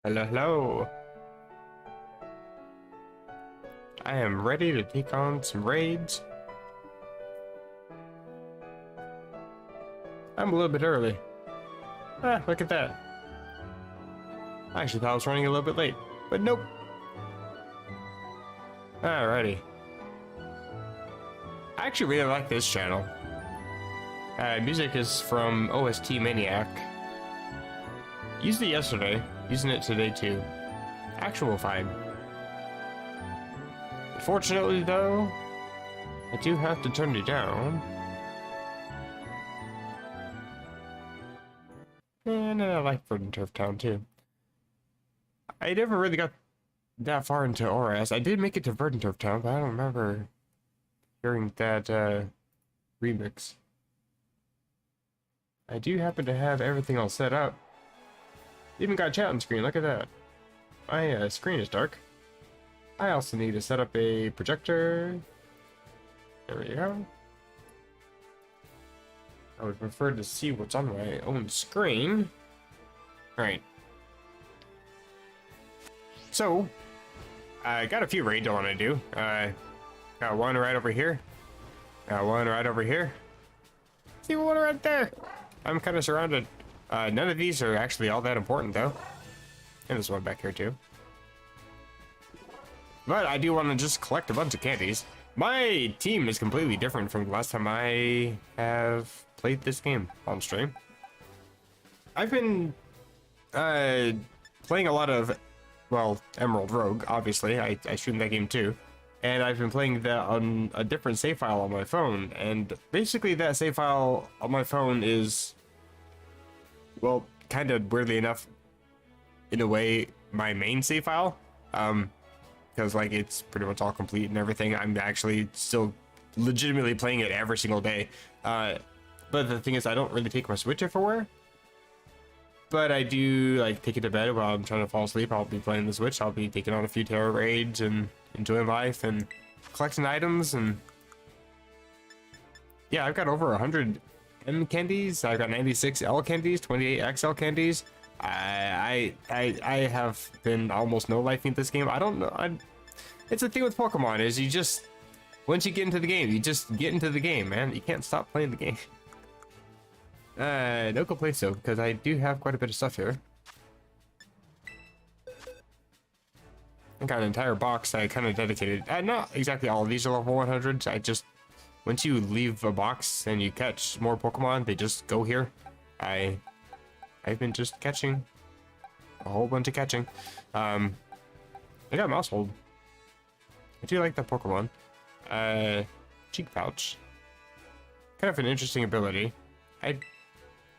Hello, hello. I am ready to take on some raids. I'm a little bit early. Ah, look at that. I actually thought I was running a little bit late, but nope. Alrighty. I actually really like this channel. Music is from OST Maniac. Used it yesterday, using it today too. Actual fine. Unfortunately though, I do have to turn it down. And I like Verdant Turf Town too. I never really got that far into ORAS. I did make it to Verdant Turf Town, but I don't remember hearing that remix. I do happen to have everything all set up. Even got a chat on screen, look at that. My screen is dark. I also need to set up a projector. There we go. I would prefer to see what's on my own screen. Alright. So, I got a few raids I want to do. Got one right over here. Got one right over here. See one right there. I'm kind of surrounded. None of these are actually all that important though. And there's one back here too. But I do want to just collect a bunch of candies. My team is completely different from the last time I have played this game on stream. I've been playing a lot of, well, Emerald Rogue, obviously. I streamed that game too. And I've been playing that on a different save file on my phone. And basically that save file on my phone is, well, kind of weirdly enough, in a way, my main save file. Because like it's pretty much all complete and everything. I'm actually still legitimately playing it every single day. But the thing is, I don't really take my Switch everywhere. But I do like take it to bed while I'm trying to fall asleep. I'll be playing the Switch. I'll be taking on a few Tera raids and enjoying life and collecting items. And yeah, I've got over 100 M candies. I've got 96 L candies, 28 XL candies. I have been almost no lifing this game. I don't know. It's the thing with Pokemon is you just, once you get into the game, you just get into the game, man. You can't stop playing the game. No complaints though, because I do have quite a bit of stuff here. I got an entire box I kind of dedicated. Not exactly all of these are level 100s. I just, once you leave a box and you catch more Pokemon, they just go here. I've been just catching a whole bunch of catching. I got Mouse Hold. I do like that Pokemon. Cheek Pouch. Kind of an interesting ability. I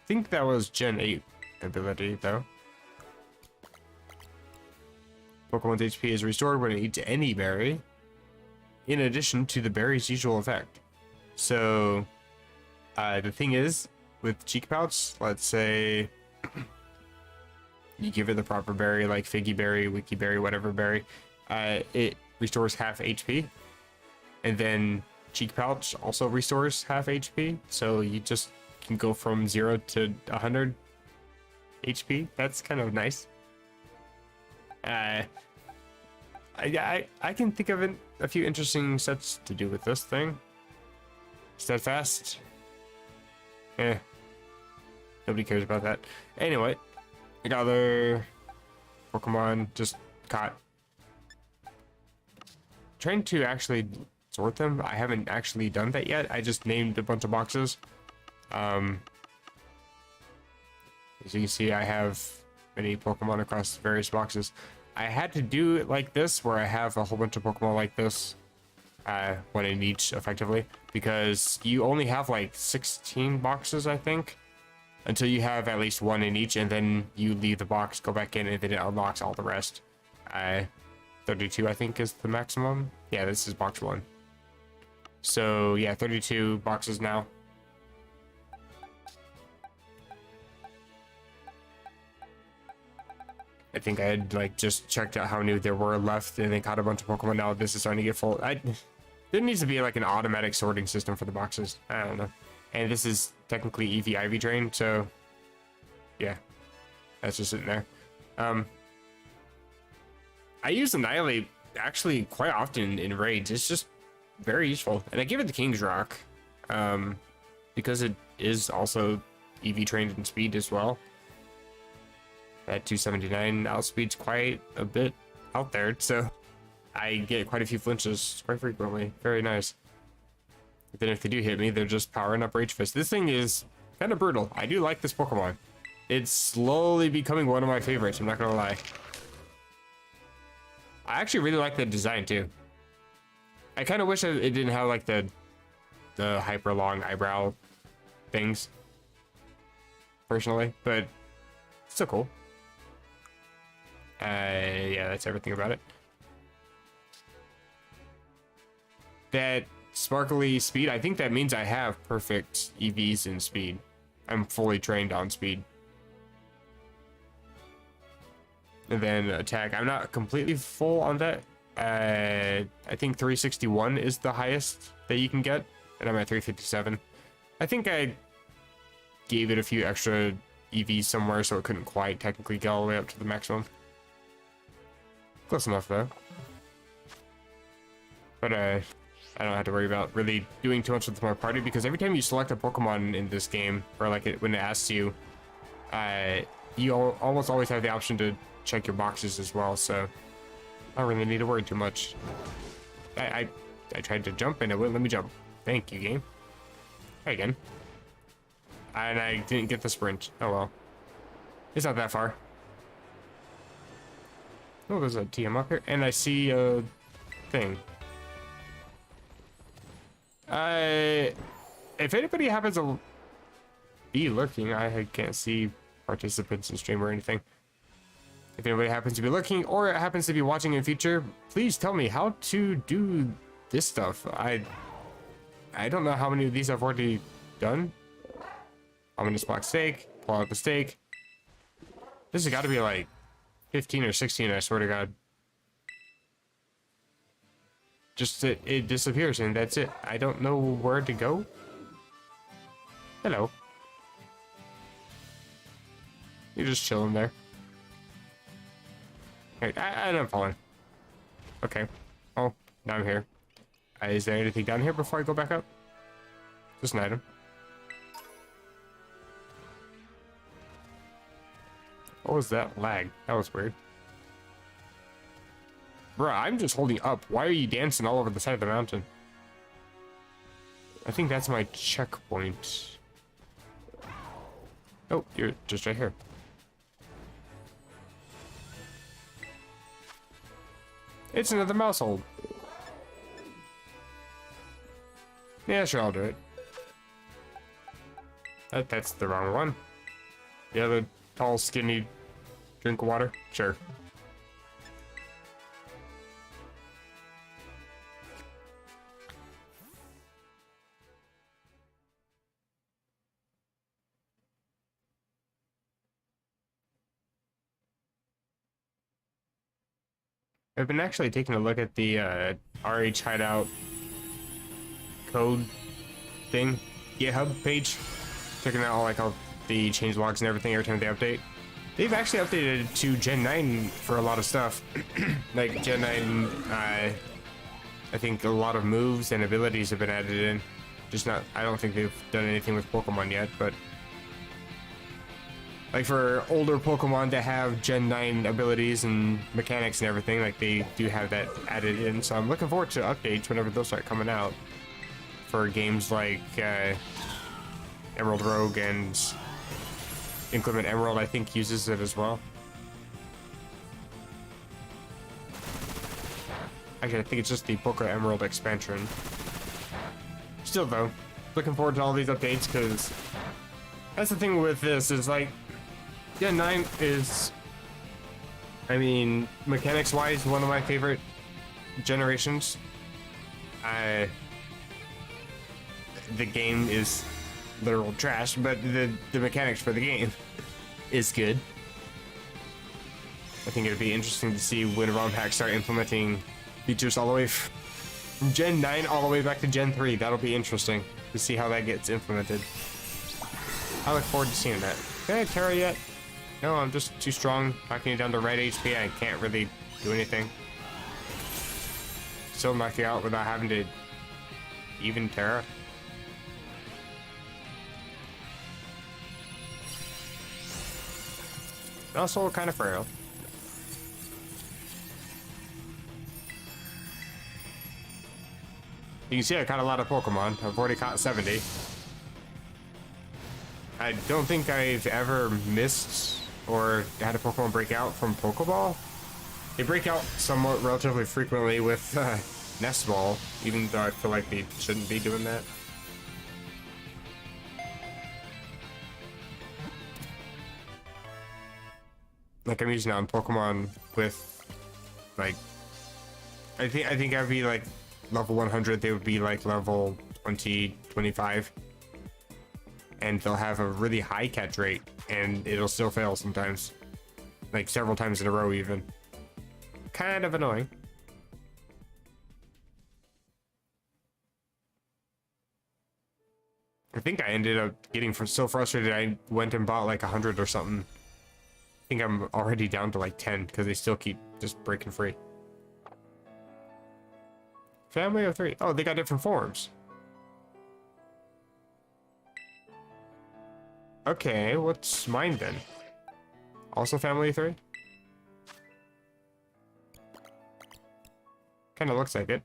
think that was Gen 8 ability though. Pokemon's HP is restored when it eats any berry, in addition to the berry's usual effect. So, the thing is, with Cheek Pouch, let's say you give it the proper berry, like Figgy Berry, Wiki Berry, whatever berry, it restores half HP. And then Cheek Pouch also restores half HP, so you just can go from 0 to 100 HP. That's kind of nice. I can think of a few interesting sets to do with this thing. Steadfast. Nobody cares about that. Anyway, I got other Pokemon just caught. Trying to actually sort them. I haven't actually done that yet. I just named a bunch of boxes. As you can see, I have many Pokemon across various boxes. I had to do it like this, where I have a whole bunch of Pokemon like this, one in each, effectively, because you only have like 16 boxes, I think, until you have at least one in each, and then you leave the box, go back in, and then it unlocks all the rest. 32, I think, is the maximum. Yeah, this is box 1. So, yeah, 32 boxes now. I think I had like just checked out how many there were left and then caught a bunch of Pokemon. Now this is starting to get full. There needs to be like an automatic sorting system for the boxes. I don't know. And this is technically Eevee Ivy Drain, so yeah, that's just sitting there. I use Annihilate actually quite often in raids. It's just very useful. And I give it the King's Rock because it is also EV trained in speed as well. That 279 outspeed's quite a bit out there, so I get quite a few flinches quite frequently. Very nice. But then if they do hit me, they're just powering up Rage Fist. This thing is kind of brutal. I do like this Pokemon. It's slowly becoming one of my favorites, I'm not gonna lie. I actually really like the design too. I kind of wish it didn't have like the hyper long eyebrow things, personally, but still cool. Yeah, that's everything about it. That sparkly speed, I think that means I have perfect EVs in speed. I'm fully trained on speed. And then attack, I'm not completely full on that. I think 361 is the highest that you can get, and I'm at 357. I think I gave it a few extra EVs somewhere, so it couldn't quite technically get all the way up to the maximum. Close enough though. But I don't have to worry about really doing too much with my party, because every time you select a Pokemon in this game, or like when it asks you, you almost always have the option to check your boxes as well, so I don't really need to worry too much. I tried to jump and it wouldn't let me jump. Thank you, game. Try again. And I didn't get the sprint. Oh well. It's not that far. Oh, there's a TM up here, and I see a thing. If anybody happens to be lurking, I can't see participants in stream or anything. If anybody happens to be looking or happens to be watching in future, please tell me how to do this stuff. I don't know how many of these I've already done. Ominous block steak, pull out the steak. This has got to be like 15 or 16, I swear to God. Just it disappears and that's it. I don't know where to go. Hello. You're just chilling there. Right, I'm falling. Okay. Oh, now I'm here. Is there anything down here before I go back up? Just an item. What was that lag? That was weird. Bruh, I'm just holding up. Why are you dancing all over the side of the mountain? I think that's my checkpoint. Oh, you're just right here. It's another mouse hold. Yeah, sure, I'll do it. That's the wrong one. The other tall, skinny drink of water? Sure. I've been actually taking a look at the RH Hideout code thing, GitHub page, checking out all the change logs and everything every time they update. They've actually updated to Gen 9 for a lot of stuff. Like Gen 9, I think a lot of moves and abilities have been added in. Just not, I don't think they've done anything with Pokemon yet, but like for older Pokemon that have Gen 9 abilities and mechanics and everything, like they do have that added in. So I'm looking forward to updates whenever those start coming out for games like Emerald Rogue and Inclement Emerald, I think uses it as well. Actually, I think it's just the Poké Emerald expansion. Still though, looking forward to all these updates, because that's the thing with this, is like Gen 9 is, I mean, mechanics wise, one of my favorite generations. The game is literal trash, but the mechanics for the game is good. I think it'd be interesting to see when ROM hacks start implementing features all the way from Gen 9 all the way back to Gen 3. That'll be interesting to see how that gets implemented. I look forward to seeing that. Can I Tera yet? No, I'm just too strong. Knocking you down to red HP, I can't really do anything. Still knock you out without having to even Tera. Also kind of frail. You can see I caught a lot of Pokemon. I've already caught 70. I don't think I've ever missed or had a Pokemon break out from Pokeball. They break out somewhat relatively frequently with Nest Ball, even though I feel like they shouldn't be doing that. Like I'm using it on Pokemon with, like, I think I'd be like level 100. They would be like level 20, 25, and they'll have a really high catch rate, and it'll still fail sometimes, like several times in a row even. Kind of annoying. I think I ended up getting so frustrated I went and bought like 100 or something. I think I'm already down to like 10 because they still keep just breaking free. Family of 3. Oh, they got different forms. Okay, what's mine then? Also family of 3? Kind of looks like it.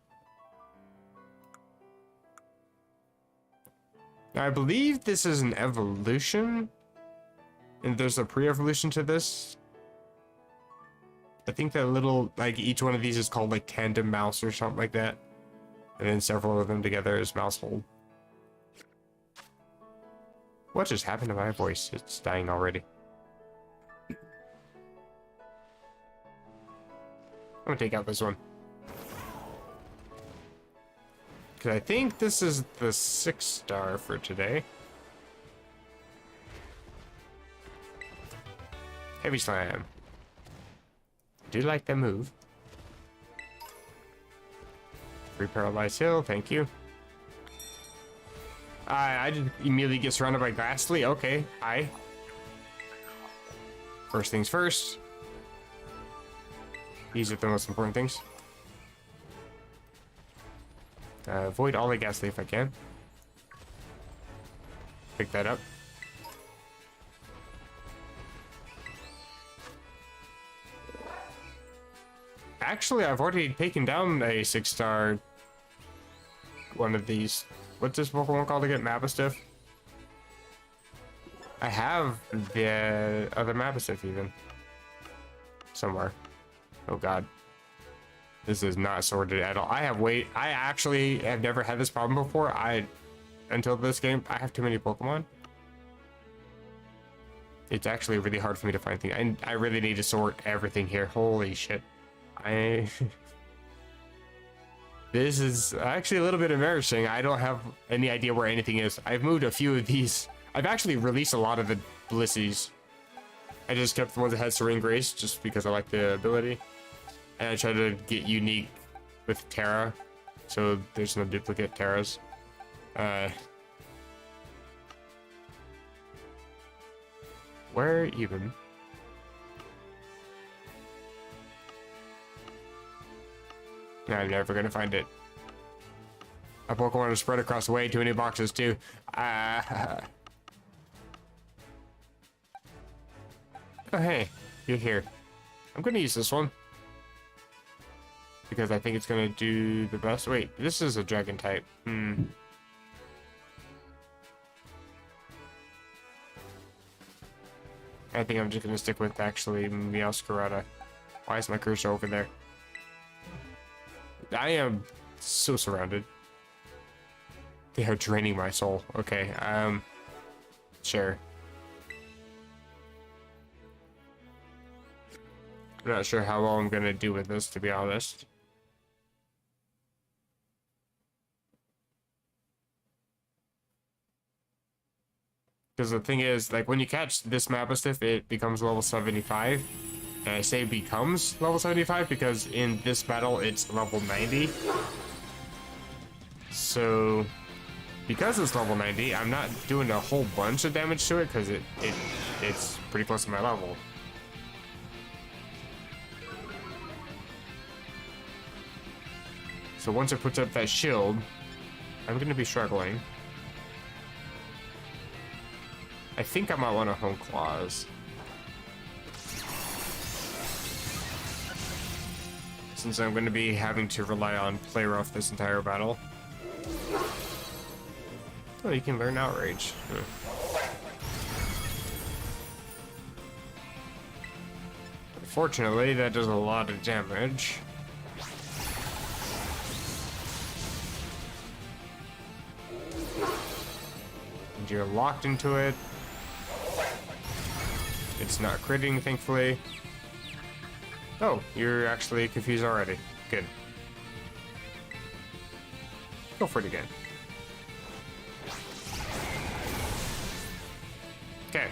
Now, I believe this is an evolution. And there's a pre-evolution to this. I think that little, like, each one of these is called, like, Tandem Mouse or something like that. And then several of them together is Mousehold. What just happened to my voice? It's dying already. I'm gonna take out this one. Because I think this is the 6-star for today. Heavy Slam. Do like that move. Free Paralyzed Hill, thank you. I just immediately get surrounded by Ghastly. Okay, hi. First things first. These are the most important things. Avoid all the Ghastly if I can. Pick that up. Actually, I've already taken down a 6-star one of these. What's this Pokemon called again? Mapastiff? I have the other Mapastiff even. Somewhere. Oh god. This is not sorted at all. I actually have never had this problem before. Until this game, I have too many Pokemon. It's actually really hard for me to find things. And I really need to sort everything here. Holy shit. This is actually a little bit embarrassing. I don't have any idea where anything is. I've moved a few of these. I've actually released a lot of the Blissies. I just kept the ones that had Serene Grace just because I like the ability. And I try to get unique with Tera, so there's no duplicate Teras. Where even? I'm never gonna find it. A Pokemon is spread across way too many boxes too. Oh hey, you're here. I'm gonna use this one. Because I think it's gonna do the best. Wait, this is a dragon type. I think I'm just gonna stick with actually Meowscarada. Why is my cursor over there? I am so surrounded. They are draining my soul. Okay, sure. I'm not sure how well I'm gonna do with this, to be honest. Because the thing is, like, when you catch this Mapastiff, it becomes level 75. And I say becomes level 75 because in this battle, it's level 90. So, because it's level 90, I'm not doing a whole bunch of damage to it because it's pretty close to my level. So once it puts up that shield, I'm gonna be struggling. I think I might want to hone claws. Since I'm gonna be having to rely on play rough this entire battle. Oh, you can learn outrage. Unfortunately, that does a lot of damage. And you're locked into it. It's not critting, thankfully. Oh, you're actually confused already. Good. Go for it again. Okay.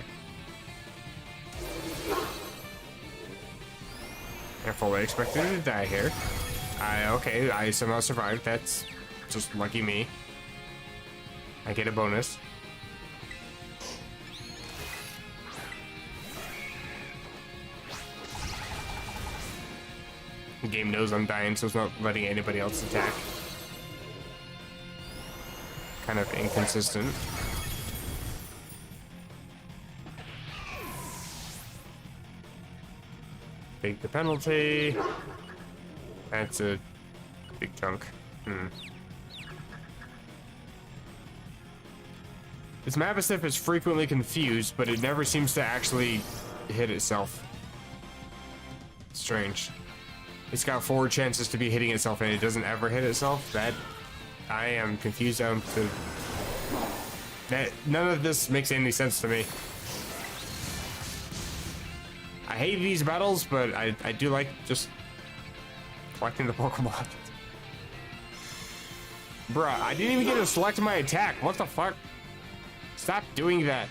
I fully expected to die here. Okay, I somehow survived. That's just lucky me. I get a bonus. The game knows I'm dying, so it's not letting anybody else attack. Kind of inconsistent. Take the penalty. That's a big chunk. This Mabosstiff is frequently confused, but it never seems to actually hit itself. Strange. It's got 4 chances to be hitting itself and it doesn't ever hit itself. That I am confused down to that. None of this makes any sense to me. I hate these battles, but I do like just collecting the Pokemon. Bruh, I didn't even get to select my attack. What the fuck? Stop doing that.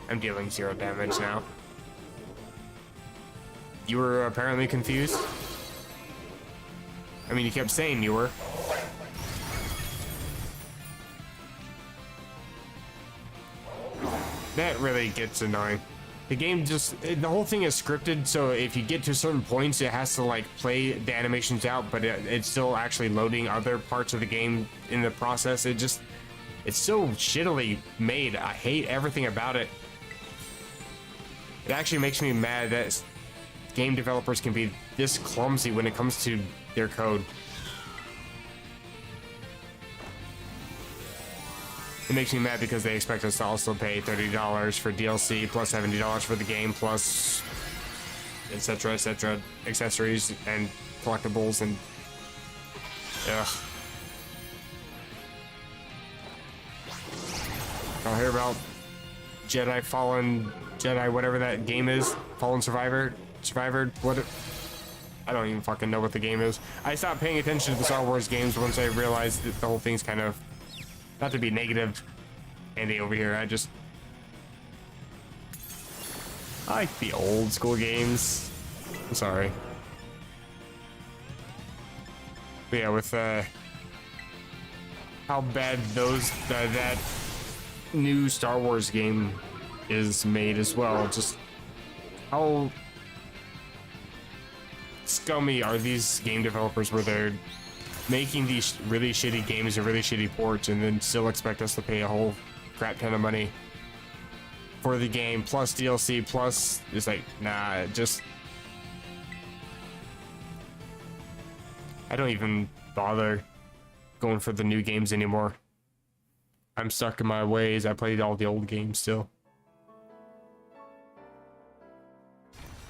I'm dealing 0 damage now. You were apparently confused? I mean, you kept saying you were. That really gets annoying. The game just, the whole thing is scripted, so if you get to certain points, it has to like play the animations out, but it's still actually loading other parts of the game in the process. It's so shittily made. I hate everything about it. It actually makes me mad that game developers can be this clumsy when it comes to their code. It makes me mad because they expect us to also pay $30 for DLC plus $70 for the game plus etc accessories and collectibles and ugh. I'll hear about Jedi whatever that game is, Fallen Survivor, what I don't even fucking know what the game is. I stopped paying attention to the Star Wars games once I realized that the whole thing's kind of, not to be negative, Andy over here, I like the old school games. I'm sorry. But yeah, with how bad that new Star Wars game is made as well, just how scummy are these game developers where they're making these really shitty games and really shitty ports and then still expect us to pay a whole crap ton of money for the game plus DLC plus, it's like, nah, just I don't even bother going for the new games anymore. I'm stuck in my ways. I played all the old games still.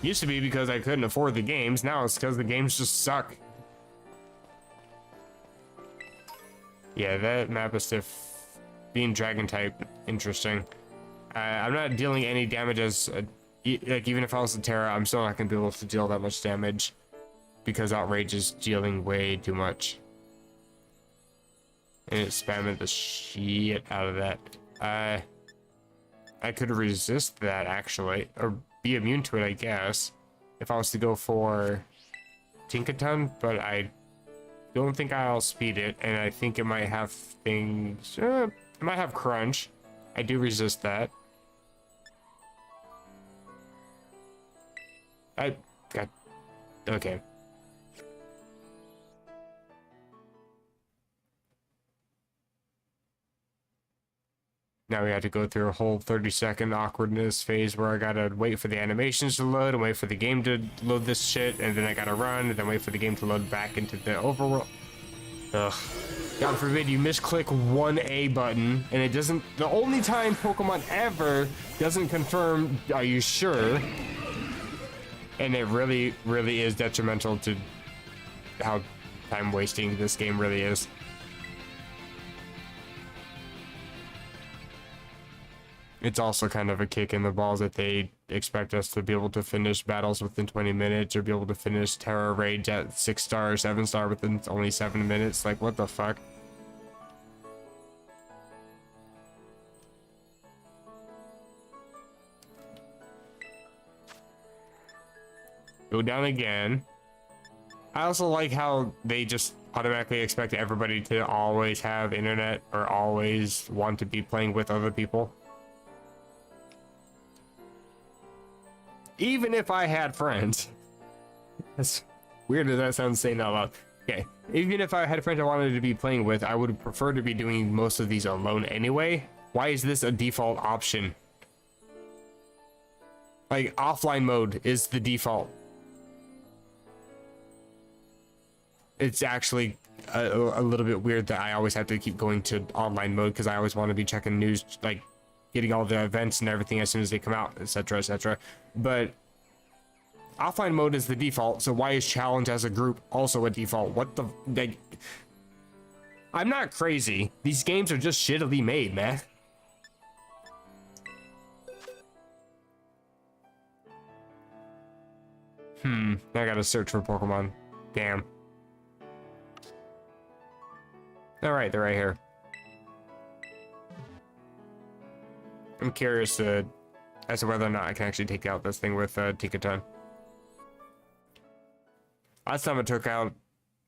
Used to be because I couldn't afford the games, now it's because the games just suck. Yeah, that Mabosstiff being dragon type, interesting. I'm not dealing any damage as like even if I was a Tera, I'm still not gonna be able to deal that much damage because outrage is dealing way too much. And it's spamming the shit out of that. I could resist that actually, or be immune to it, I guess, if I was to go for Tinkaton, but I don't think I'll speed it, and I think it might have things. It might have crunch. I do resist that. I got... Okay. Now we have to go through a whole 30-second awkwardness phase where I gotta wait for the animations to load and wait for the game to load this shit, and then I gotta run and then wait for the game to load back into the overworld. Ugh. God forbid you misclick one A button and it doesn't... The only time Pokemon ever doesn't confirm, are you sure? And it really, really is detrimental to how time wasting this game really is. It's also kind of a kick in the balls that they expect us to be able to finish battles within 20 minutes or be able to finish Tera raids at 6-star or 7-star within only 7 minutes. Like, what the fuck? Go down again. I also like how they just automatically expect everybody to always have internet or always want to be playing with other people. Even if I had friends. As weird as that sounds saying out loud. Okay, even if I had friends I wanted to be playing with, I would prefer to be doing most of these alone anyway. Why is this a default option? Like, offline mode is the default. It's actually a little bit weird that I always have to keep going to online mode because I always want to be checking news, like getting all the events and everything as soon as they come out, etc, etc. But offline mode is the default, so why is challenge as a group also a default? What the... Like, I'm not crazy. These games are just shittily made, man. I gotta search for Pokemon. Damn. Alright, they're right here. I'm curious as to whether or not I can actually take out this thing with Tinkaton. Last time I took out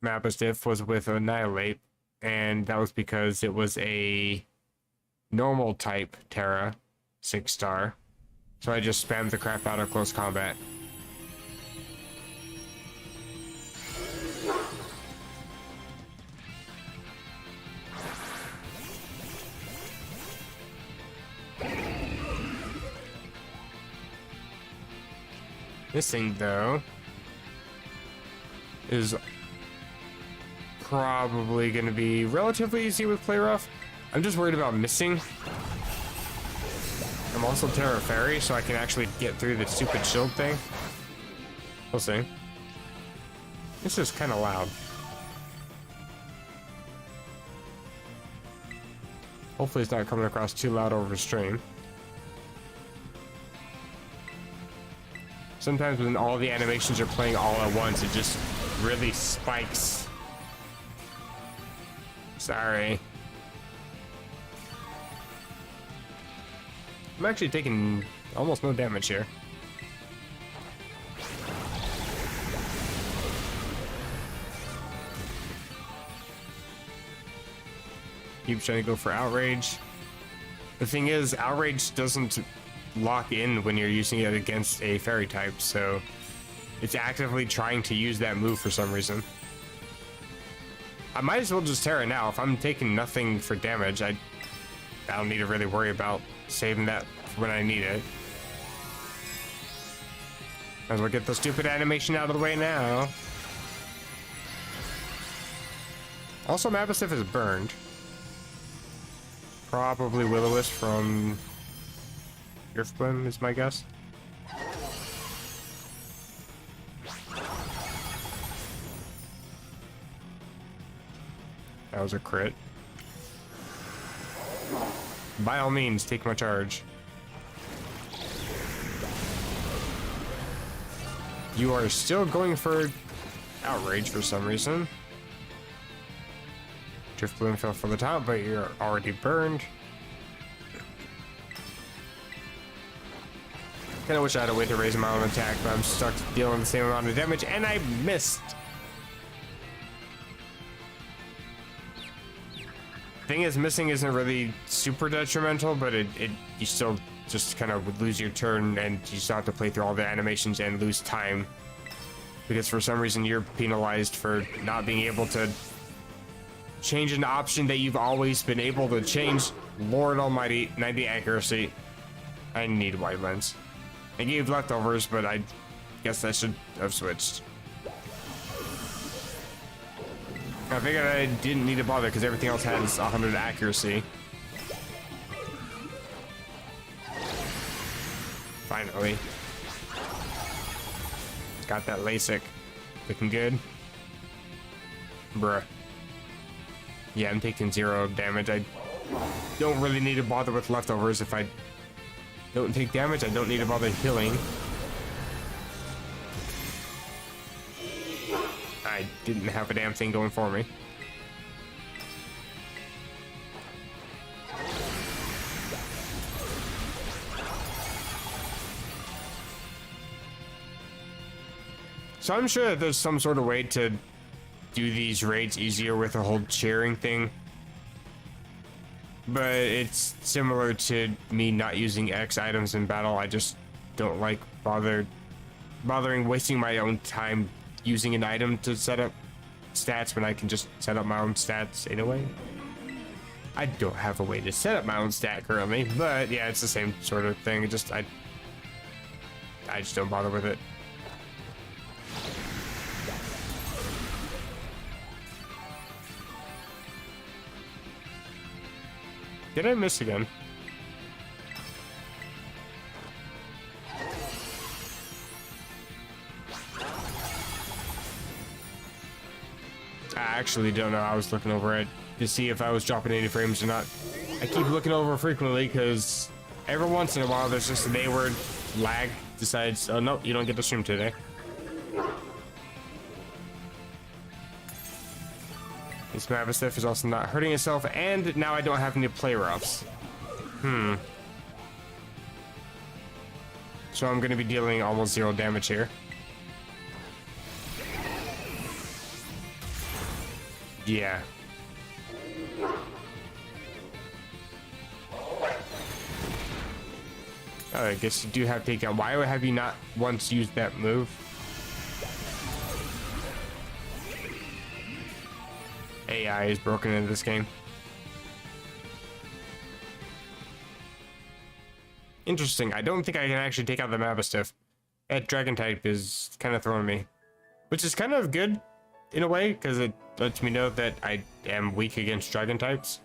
Mapastiff was with Annihilate, and that was because it was a normal type Tera, 6-star. So I just spammed the crap out of close combat. This thing, though, is probably going to be relatively easy with Play Rough. I'm just worried about missing. I'm also Tera Fairy, so I can actually get through the stupid shield thing. We'll see. This is kind of loud. Hopefully it's not coming across too loud over stream. Sometimes when all the animations are playing all at once, it just really spikes. Sorry. I'm actually taking almost no damage here. Keep trying to go for Outrage. The thing is, Outrage doesn't lock in when you're using it against a fairy type, so it's actively trying to use that move for some reason. I might as well just Tera now. If I'm taking nothing for damage, I don't need to really worry about saving that for when I need it. Might as well get the stupid animation out of the way now. Also, Mapastiff is burned. Probably Will-O-Wisp from Driftblim is my guess. That was a crit. By all means, take my charge. You are still going for Outrage for some reason. Driftblim fell from the top, but you're already burned. Kinda wish I had a way to raise my own attack, but I'm stuck dealing the same amount of damage, and I missed! Thing is, missing isn't really super detrimental, but you still just kind of would lose your turn, and you still have to play through all the animations and lose time. Because for some reason you're penalized for not being able to change an option that you've always been able to change. Lord almighty, 90 accuracy. I need wide lens. I gave leftovers, but I guess I should have switched. I figured I didn't need to bother because everything else has 100 accuracy. Finally. Got that LASIK. Looking good. Bruh. Yeah, I'm taking 0 damage. I don't really need to bother with leftovers. If I don't take damage, I don't need to bother healing. I didn't have a damn thing going for me. So I'm sure that there's some sort of way to do these raids easier with the whole cheering thing. But it's similar to me not using X items in battle. I just don't like bothering wasting my own time using an item to set up stats when I can just set up my own stats anyway. I don't have a way to set up my own stat currently, but yeah, it's the same sort of thing. I just don't bother with it. Did I miss again? I actually don't know. I was looking over it to see if I was dropping any frames or not. I keep looking over frequently because every once in a while there's just a day where lag decides, oh no, you don't get to stream today. This map of stuff is also not hurting itself, and now I don't have any play roughs. So I'm gonna be dealing almost 0 damage here. Yeah. Oh, I guess you do have takedown. Why have you not once used that move? AI is broken into this game. Interesting. I don't think I can actually take out the Mastiff. That dragon type is kind of throwing me, which is kind of good in a way because it lets me know that I am weak against dragon types.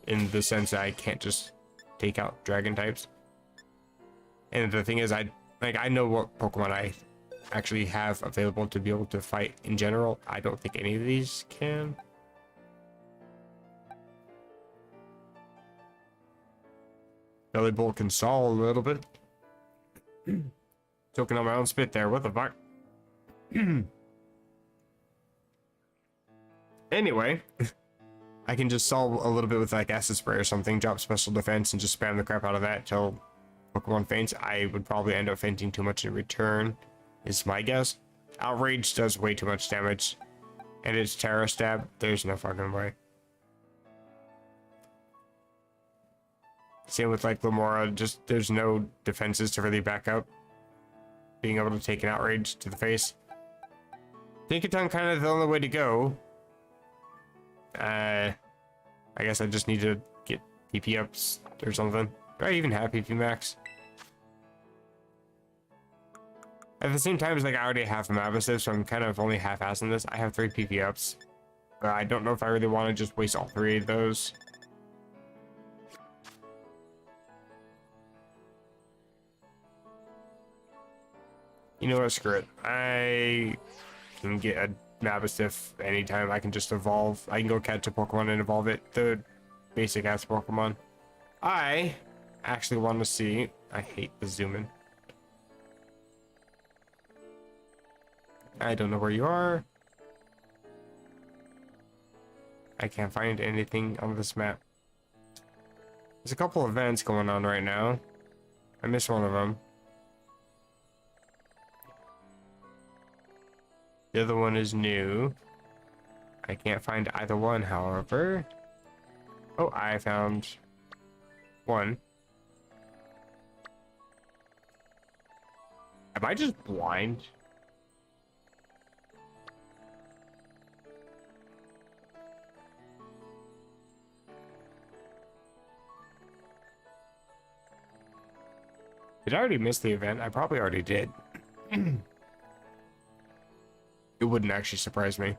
In the sense that I can't just take out dragon types. And the thing is, I know what Pokemon I actually have available to be able to fight in general. I don't think any of these can. Belly Bolt can stall a little bit. Choking on my own spit there. What the fuck? Anyway, I can just stall a little bit with like acid spray or something, drop special defense, and just spam the crap out of that till Pokemon faints. I would probably end up fainting too much in return, is my guess. Outrage does way too much damage, and it's Tera stab. There's no fucking way. Same with like Lamora, just there's no defenses to really back up being able to take an outrage to the face. Tinkaton kind of the only way to go. I guess I just need to get PP ups or something. Do I even have PP max? At the same time, it's like I already have a Mastiff, so I'm kind of only half-assing this. I have 3 PP ups. But I don't know if I really want to just waste all 3 of those. You know what, screw it. I can get a Mastiff anytime. I can just evolve. I can go catch a Pokemon and evolve it. The basic ass Pokemon. I actually want to see. I hate the zoom in. I don't know where you are. I can't find anything on this map. There's a couple events going on right now. I missed one of them. The other one is new. I can't find either one, however. Oh, I found One. Am I just blind? Did I already miss the event? I probably already did. It wouldn't actually surprise me.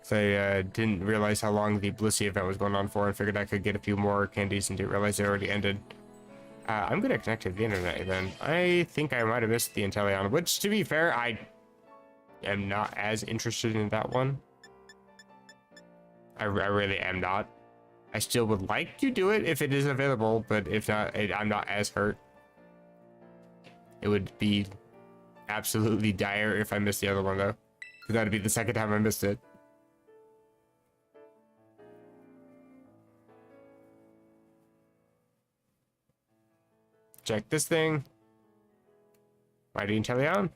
I didn't realize how long the Blissey event was going on for and figured I could get a few more candies and didn't realize it already ended. I'm gonna connect to the internet then. I think I might have missed the Inteleon, which, to be fair, I am not as interested in that one. I really am not. I still would like to do it if it is available, but if not, I'm not as hurt. It would be absolutely dire if I missed the other one, though. That would be the second time I missed it. Check this thing. Mighty Inteleon.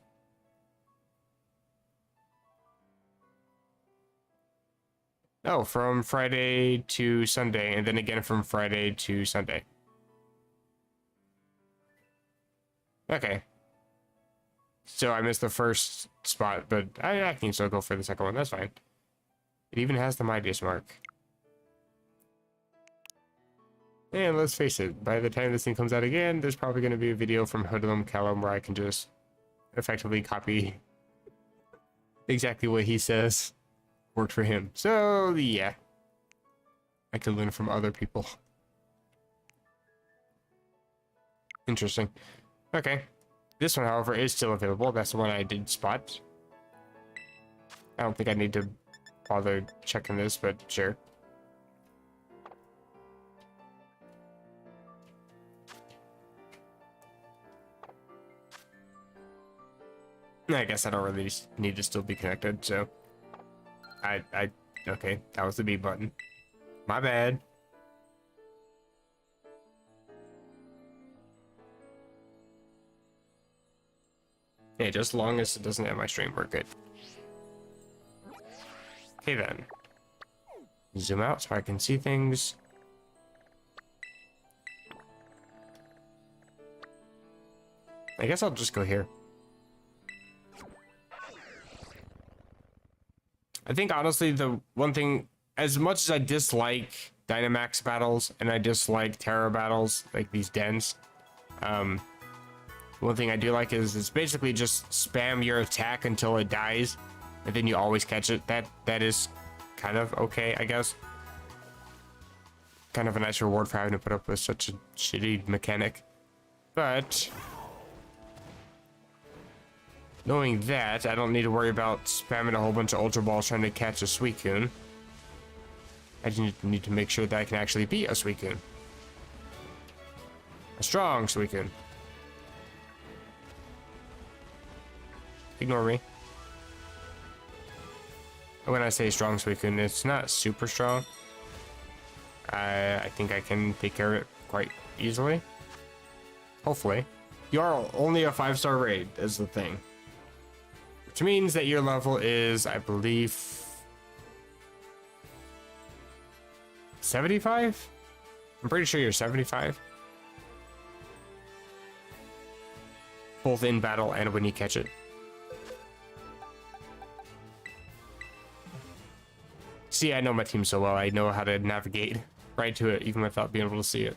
Oh, from Friday to Sunday, and then again from Friday to Sunday. Okay. So I missed the first spot, but I can still go for the second one. That's fine. It even has the Mightiest mark. And let's face it, by the time this thing comes out again, there's probably going to be a video from Hoodlum Callum where I can just effectively copy exactly what he says worked for him. So, yeah. I can learn from other people. Interesting. Okay. This one, however, is still available. That's the one I did spot. I don't think I need to bother checking this, but sure. I guess I don't really need to still be connected, so... Okay, that was the B button. My bad. Yeah, just as long as it doesn't have my stream, we're good. Okay then. Zoom out so I can see things. I guess I'll just go here. I think honestly the one thing, as much as I dislike Dynamax battles and I dislike Tera battles, like these dens, one thing I do like is it's basically just spam your attack until it dies, and then you always catch it. That is kind of okay, I guess. Kind of a nice reward for having to put up with such a shitty mechanic. But knowing that, I don't need to worry about spamming a whole bunch of Ultra Balls trying to catch a Suicune. I just need to make sure that I can actually beat a Suicune. A strong Suicune. Ignore me. When I say strong Suicune, it's not super strong. I think I can take care of it quite easily. Hopefully. You are only a 5-star raid, is the thing. Which means that your level is, I believe, 75? I'm pretty sure you're 75. Both in battle and when you catch it. See, I know my team so well, I know how to navigate right to it, even without being able to see it.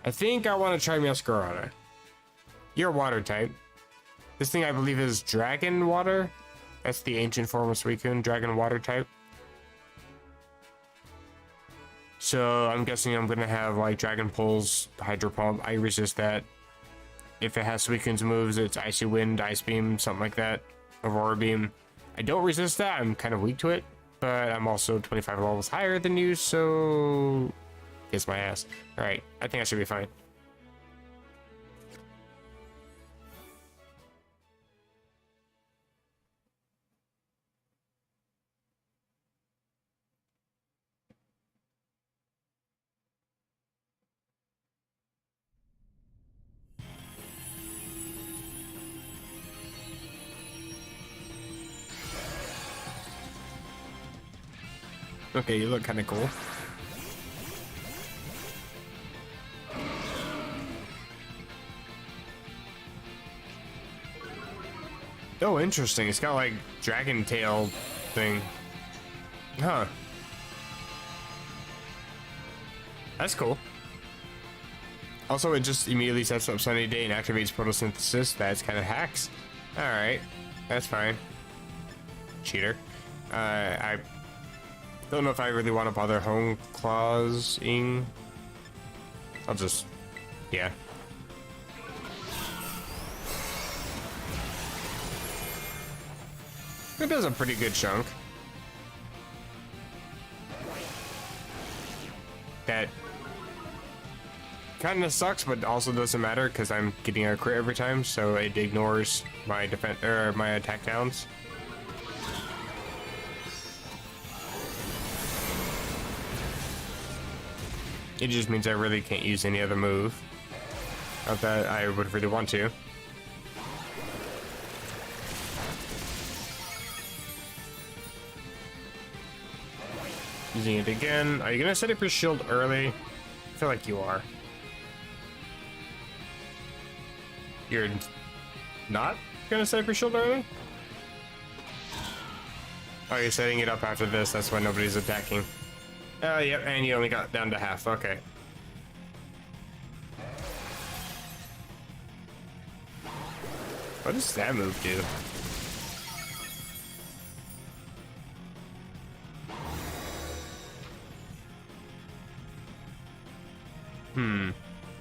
I think I want to try Masquerada. You're water type. This thing I believe is Dragon Water. That's the ancient form of Suicune, Dragon Water type. So I'm guessing I'm gonna have like Dragon Pulse, Hydro Pump. I resist that. If it has Suicune's moves, it's Icy Wind, Ice Beam, something like that. Aurora Beam. I don't resist that, I'm kind of weak to it. But I'm also 25 levels higher than you, so kiss my ass. Alright, I think I should be fine. Okay, you look kind of cool. Oh, interesting. It's got like dragon tail thing. Huh. That's cool. Also, it just immediately sets up Sunny Day and activates photosynthesis. That's kind of hacks. Alright. That's fine. Cheater. I don't know if I really want to bother home clausing. I'll just... yeah. It does a pretty good chunk. That kind of sucks, but also doesn't matter because I'm getting a crit every time, so it ignores my defense or my attack downs. It just means I really can't use any other move. Not that I would really want to. Using it again. Are you gonna set up your shield early? I feel like you are. You're not gonna set up your shield early? Oh, you're setting it up after this. That's why nobody's attacking. Oh, yep, and you only got down to half. Okay. What does that move do?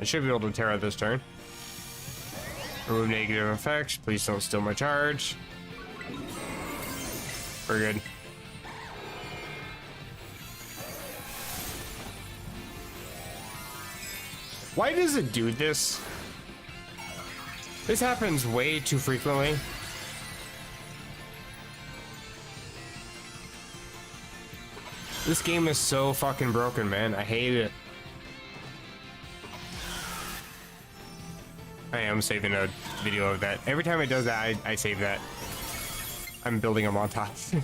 I should be able to Tera this turn. Remove negative effects. Please don't steal my charge. We're good. Why does it do this? This happens way too frequently. This game is so fucking broken, man. I hate it. I am saving a video of that. Every time it does that, I save that. I'm building a montage.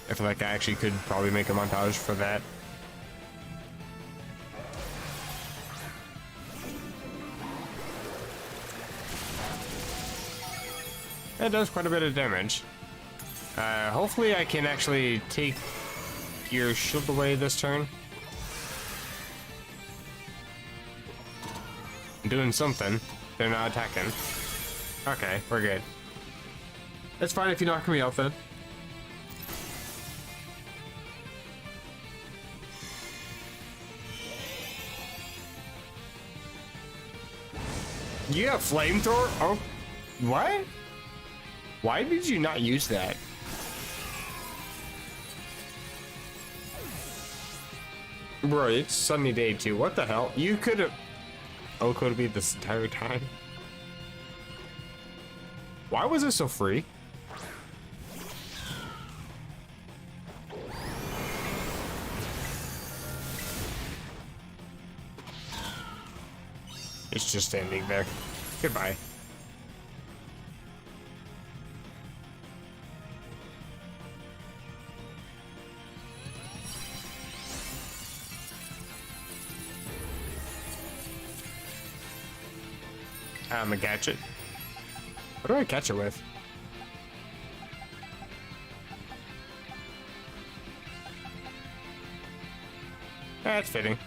I feel like I actually could probably make a montage for that. That does quite a bit of damage. Hopefully I can actually take your shield away this turn. I'm doing something. They're not attacking. Okay, we're good. It's fine if you knock me out then. You have flamethrower? Oh, what? Why did you not use that? Bro, it's sunny day too. What the hell? You could have... Oh, could it be this entire time? Why was it so free? It's just standing there. Goodbye. I'm gonna catch it. What do I catch it with? That's fitting.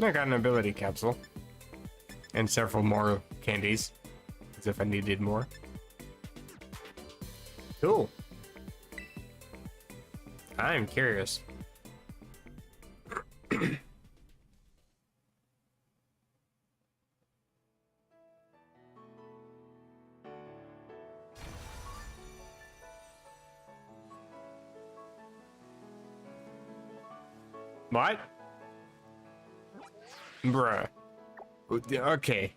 I got an ability capsule. And several more candies. As if I needed more. Cool. I'm curious. What? Bruh. Okay.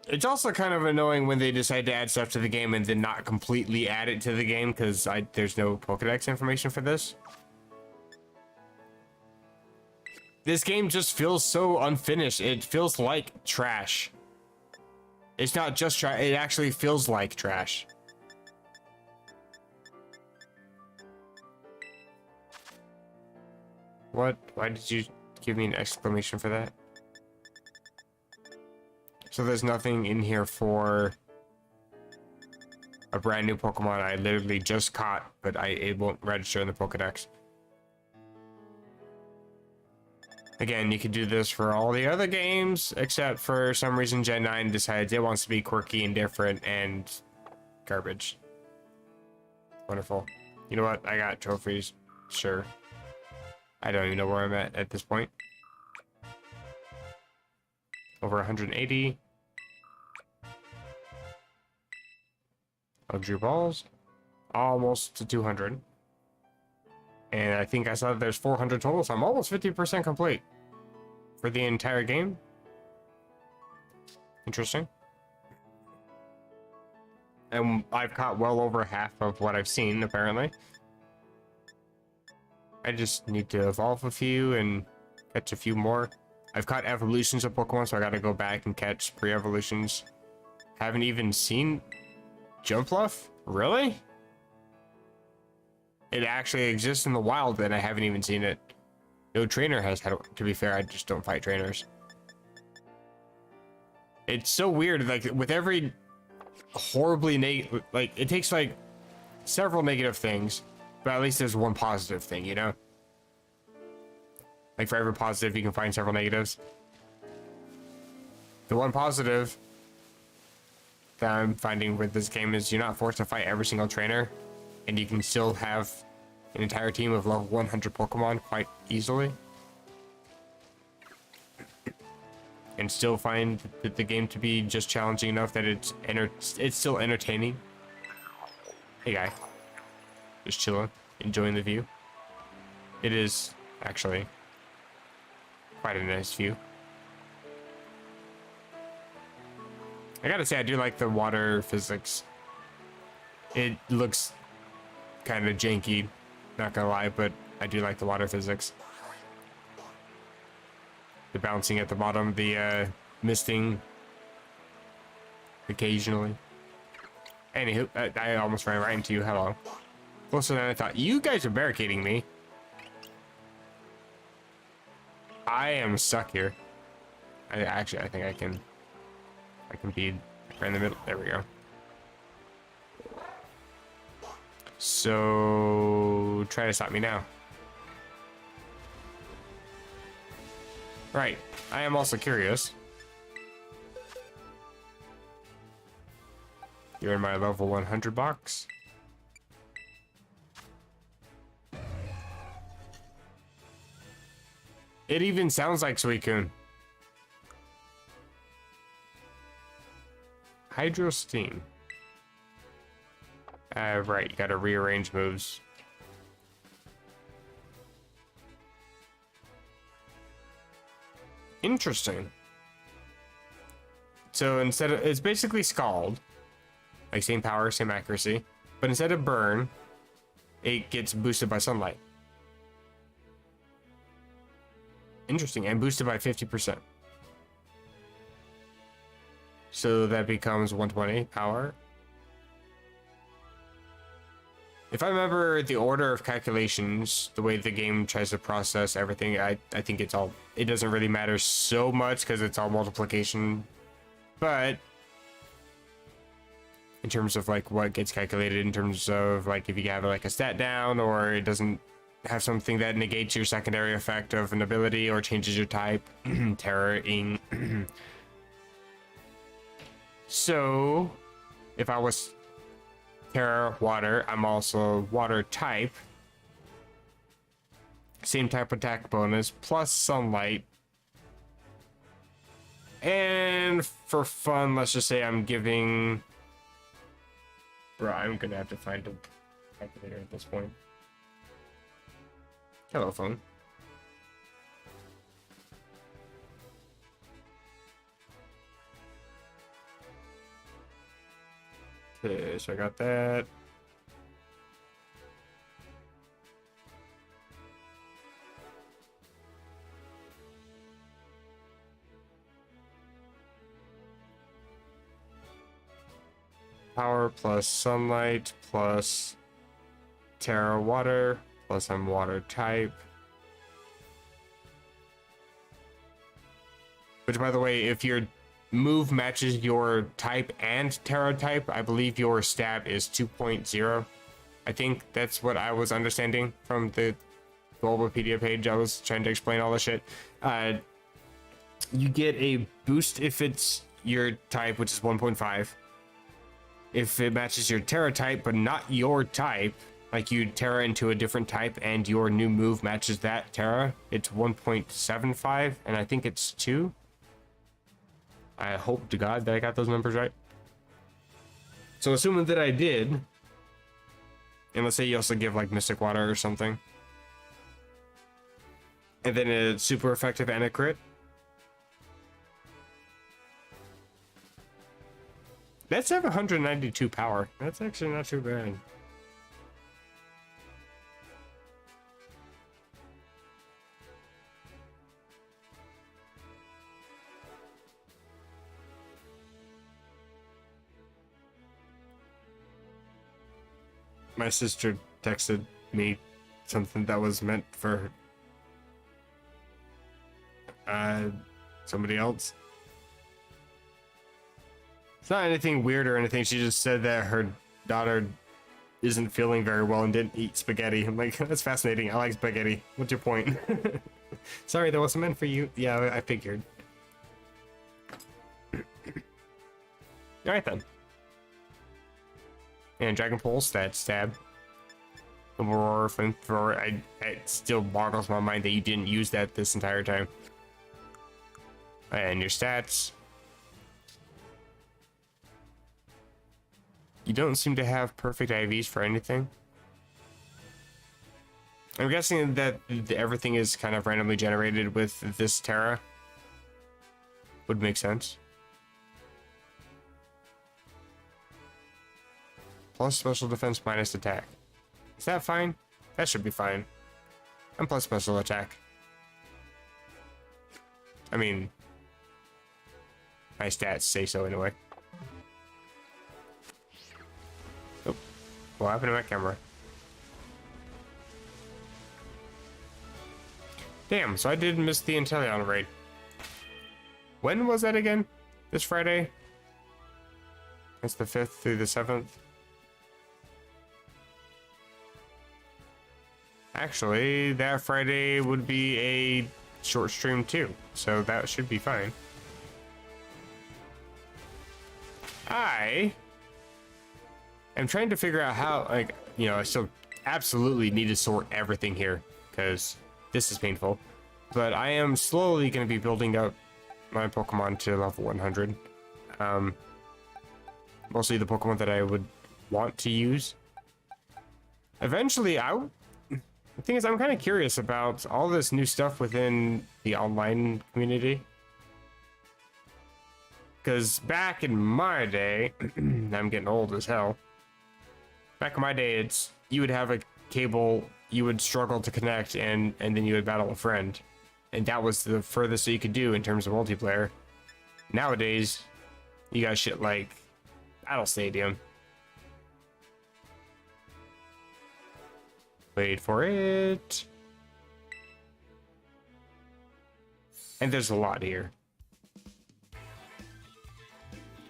It's also kind of annoying when they decide to add stuff to the game and then not completely add it to the game because there's no Pokedex information for this. This game just feels so unfinished. It feels like trash. It's not just trash, it actually feels like trash. What? Why did you give me an exclamation for that? So there's nothing in here for a brand new Pokemon I literally just caught, but it won't register in the Pokedex. Again, you could do this for all the other games, except for some reason Gen 9 decides it wants to be quirky and different and garbage. Wonderful. You know what? I got trophies. Sure. I don't even know where I'm at this point. Over 180. Luxury balls. Almost to 200. And I think I saw that there's 400 total, so I'm almost 50% complete for the entire game. Interesting. And I've caught well over half of what I've seen, apparently. I just need to evolve a few and catch a few more. I've caught evolutions of Pokemon, so I gotta go back and catch pre-evolutions. Haven't even seen Jumpluff? Really? It actually exists in the wild, and I haven't even seen it. No trainer has had it. To be fair, I just don't fight trainers. It's so weird, like, with every horribly negative, like, it takes, like, several negative things, but at least there's one positive thing, you know? Like, for every positive, you can find several negatives. The one positive that I'm finding with this game is you're not forced to fight every single trainer, and you can still have an entire team of level 100 Pokemon quite easily. And still find the game to be just challenging enough that it's still entertaining. Hey guy. Just chilling, enjoying the view. It is actually quite a nice view. I gotta say, I do like the water physics. It looks kind of janky, not gonna lie, but I do like the water physics. The bouncing at the bottom, the misting occasionally. Anywho, I almost ran right into you. Hello. Closer than I thought. You guys are barricading me. I am stuck here. I think I can be right in the middle. There we go. So try to stop me now. Right. I am also curious. You're in my level 100 box. It even sounds like Suicune. Hydro Steam. Right, you gotta rearrange moves. Interesting. So instead of, it's basically Scald. Like same power, same accuracy. But instead of Burn, it gets boosted by Sunlight. Interesting, and boosted by 50%. So that becomes 120 power. If I remember the order of calculations, the way the game tries to process everything, I think it doesn't really matter so much because it's all multiplication. But in terms of like what gets calculated, in terms of like if you have like a stat down, or it doesn't have something that negates your secondary effect of an ability or changes your type, Tera-ing. So if I was Tera water, I'm also water type. Same type attack bonus plus Sunlight. And for fun, let's just say I'm giving... Bro, I'm gonna have to find a calculator at this point. Hello, phone. Okay, so I got that. Power plus sunlight plus Tera water plus I'm water type. Which, by the way, if your move matches your type and Tera type, I believe your stab is 2.0. I think that's what I was understanding from the Globalpedia page. I was trying to explain all this shit. You get a boost if it's your type, which is 1.5. If it matches your Tera type, but not your type, like you Tera into a different type and your new move matches that Tera, it's 1.75, and I think it's 2. I hope to God that I got those numbers right. So assuming that I did, and let's say you also give like Mystic Water or something, and then it's super effective and a crit. That's 792 power. That's actually not too bad. My sister texted me something that was meant for somebody else. It's not anything weird or anything. She just said that her daughter isn't feeling very well and didn't eat spaghetti. I'm like, that's fascinating. I like spaghetti. What's your point? Sorry, that wasn't meant for you. Yeah, I figured. Alright then. And Dragon Pulse, that stab. Roar, flamethrower. It still boggles my mind that you didn't use that this entire time. And your stats. You don't seem to have perfect IVs for anything. I'm guessing that everything is kind of randomly generated with this Tera. Would make sense. Plus special defense minus attack. Is that fine? That should be fine. And plus special attack. I mean, my stats say so anyway. Oh, what happened to my camera? Damn, so I did miss the Inteleon raid. When was that again? This Friday? That's the 5th through the 7th. Actually, that Friday would be a short stream too, so that should be fine. I am trying to figure out how, like, you know, I still absolutely need to sort everything here because this is painful, but I am slowly going to be building up my Pokemon to level 100. Mostly the Pokemon that I would want to use. Eventually, the thing is, I'm kind of curious about all this new stuff within the online community. Because back in my day, I'm getting old as hell. Back in my day, it's you would have a cable, you would struggle to connect, and then you would battle a friend. And that was the furthest that you could do in terms of multiplayer. Nowadays, you got shit like Battle Stadium. Wait for it. And there's a lot here.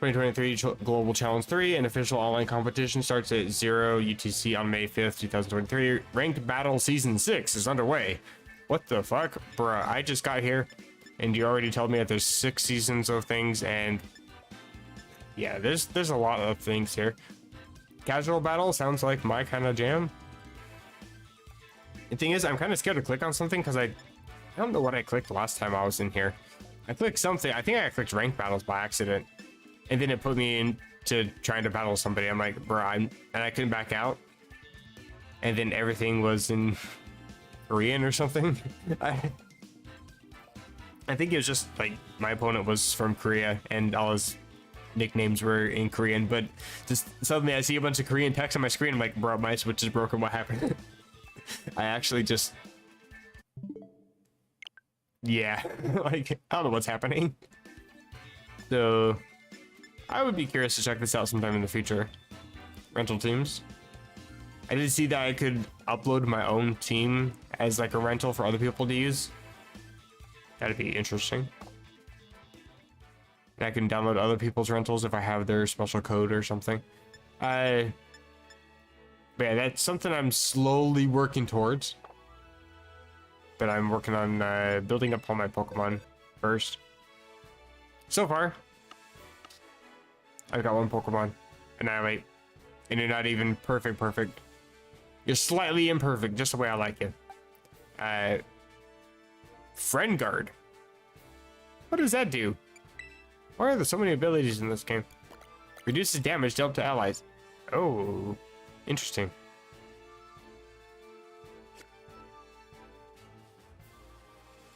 2023 Global Challenge 3, an official online competition, starts at 0 UTC on May 5th, 2023. Ranked Battle Season 6 is underway. What the fuck? Bruh, I just got here, and you already told me that there's 6 seasons of things, and yeah, there's a lot of things here. Casual battle sounds like my kind of jam. The thing is, I'm kind of scared to click on something because I don't know what I clicked last time I was in here. I clicked something. I think I clicked ranked battles by accident, and then it put me into trying to battle somebody. I'm like, bro, and I couldn't back out, and then everything was in Korean or something. I think it was just like my opponent was from Korea, and I was nicknames were in Korean, but just suddenly I see a bunch of Korean text on my screen. I'm like, bro, my Switch is broken. What happened? I actually just, yeah, like, I don't know what's happening. So I would be curious to check this out sometime in the future. Rental teams. I did see that I could upload my own team as like a rental for other people to use. That'd be interesting. And I can download other people's rentals if I have their special code or something. But yeah, that's something I'm slowly working towards. But I'm working on building up all my Pokemon first. So far, I've got one Pokemon. Annihilate. And you're not even perfect. You're slightly imperfect, just the way I like you. Friend Guard. What does that do? Why are there so many abilities in this game? Reduces damage dealt to allies. Oh, interesting.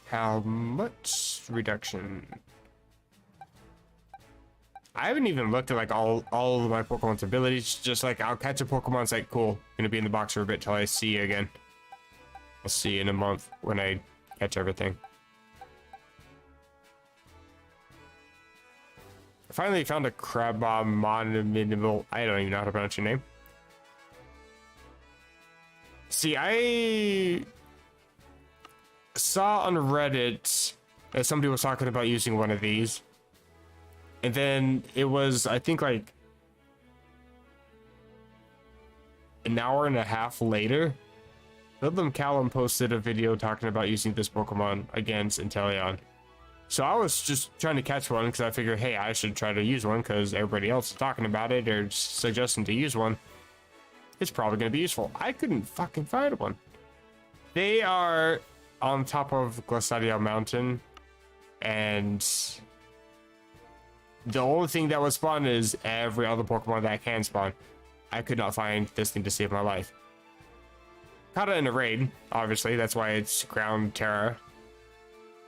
How much reduction? I haven't even looked at like all of my Pokemon's abilities. Just like I'll catch a Pokemon, it's like cool. Gonna be in the box for a bit till I see you again. I'll see you in a month when I catch everything. I finally found a Crabomonimal. I don't even know how to pronounce your name. See, I saw on Reddit that somebody was talking about using one of these. And then it was, I think, like an hour and a half later, Ludlam Callum posted a video talking about using this Pokemon against Inteleon. So I was just trying to catch one because I figured, hey, I should try to use one because everybody else is talking about it or suggesting to use one. It's probably going to be useful. I couldn't fucking find one. They are on top of Glacial Mountain, and the only thing that would spawn is every other Pokemon that can spawn. I could not find this thing to save my life. Caught it in a raid, obviously. That's why it's ground Tera.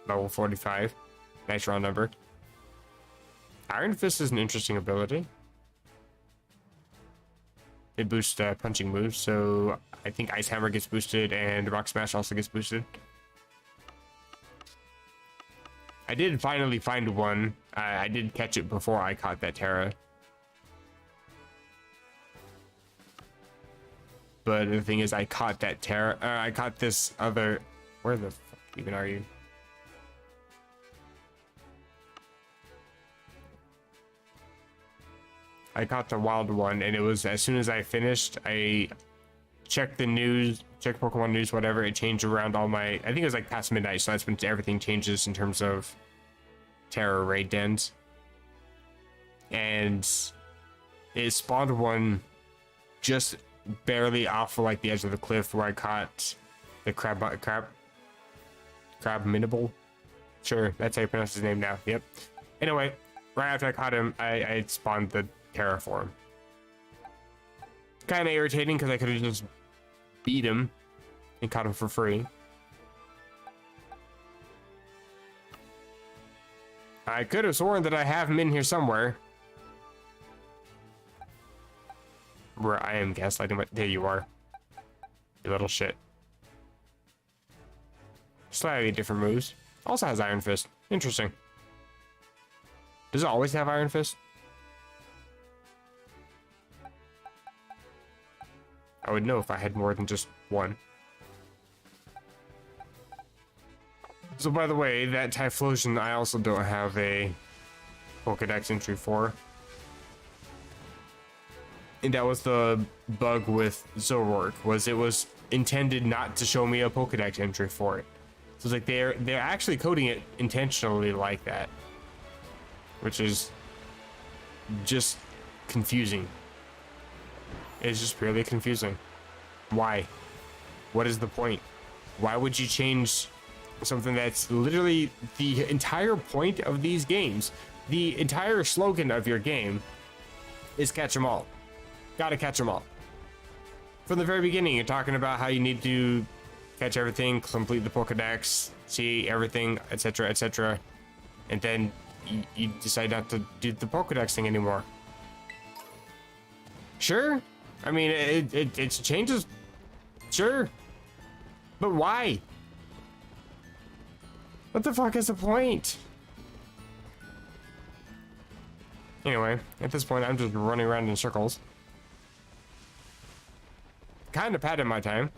Level 45. Nice round number. Iron Fist is an interesting ability. It boosts punching moves, so I think Ice Hammer gets boosted and Rock Smash also gets boosted. I did finally find one. I did catch it before I caught that Tera. But the thing is, I caught that Tera. I caught this other. Where the fuck even are you? I caught the wild one, and it was as soon as I finished, I checked the news, checked Pokemon news, whatever. It changed around all my. I think it was like past midnight, so that's when everything changes in terms of Tera raid dens. And it spawned one just barely off of like the edge of the cliff where I caught the crab minable. Sure, that's how you pronounce his name now. Yep. Anyway, right after I caught him, I spawned the Terraform. Kind of irritating because I could have just beat him and caught him for free. I could have sworn that I have him in here somewhere. Where I am gaslighting, but there you are. You little shit. Slightly different moves. Also has Iron Fist. Interesting. Does it always have Iron Fist? I would know if I had more than just one. So by the way, that Typhlosion I also don't have a Pokedex entry for. And that was the bug with Zoroark, was it was intended not to show me a Pokedex entry for it. So it's like they're actually coding it intentionally like that. Which is just confusing. It's just purely confusing. Why? What is the point? Why would you change something that's literally the entire point of these games? The entire slogan of your game is catch 'em all. Gotta catch 'em all. From the very beginning, you're talking about how you need to catch everything, complete the Pokedex, see everything, etc., etc. And then you decide not to do the Pokedex thing anymore. Sure. I mean, it changes. Sure. But why? What the fuck is the point? Anyway, at this point, I'm just running around in circles. Kind of padding my time.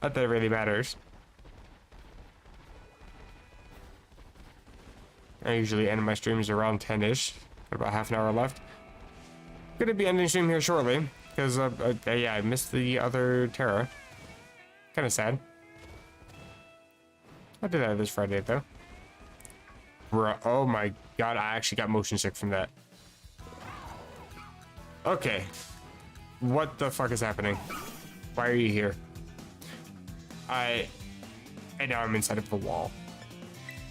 Not that it really matters. I usually end my streams around 10-ish. About half an hour left. Gonna be ending stream here shortly. Because, yeah, I missed the other Tera. Kind of sad. I'll do that this Friday, though. Bruh, oh my god, I actually got motion sick from that. Okay. What the fuck is happening? Why are you here? And now I'm inside of the wall.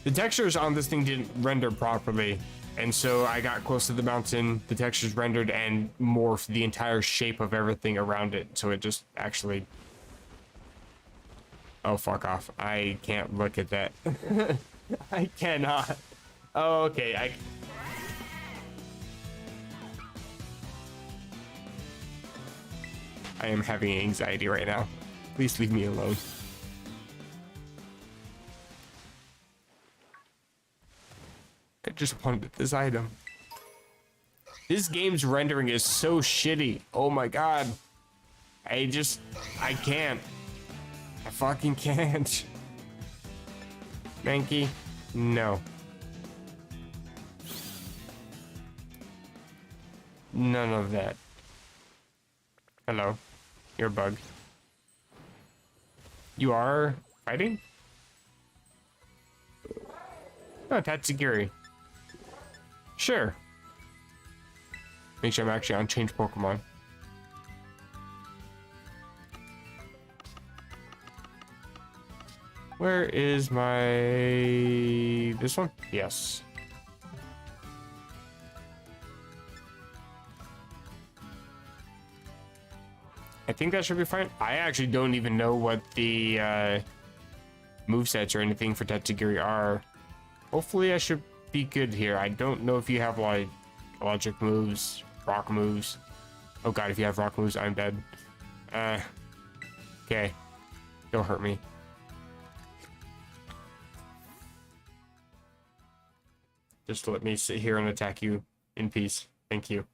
The textures on this thing didn't render properly, and so I got close to the mountain, the textures rendered and morphed the entire shape of everything around it, so it just actually... Oh, fuck off. I can't look at that. I cannot. Oh, okay, I am having anxiety right now. Please leave me alone. I just wanted this item. This game's rendering is so shitty. Oh my god. I can't. I fucking can't. Mankey, no. None of that. Hello. You're a bug. You are fighting? Oh, Tatsugiri. Sure. Make sure I'm actually on change Pokemon. Where is my... this one? Yes. I think that should be fine. I actually don't even know what the movesets or anything for Tatsugiri are. Hopefully I should be good here. I don't know if you have like electric moves, rock moves. Oh god, if you have rock moves, I'm dead. Okay. Don't hurt me. Just let me sit here and attack you in peace. Thank you.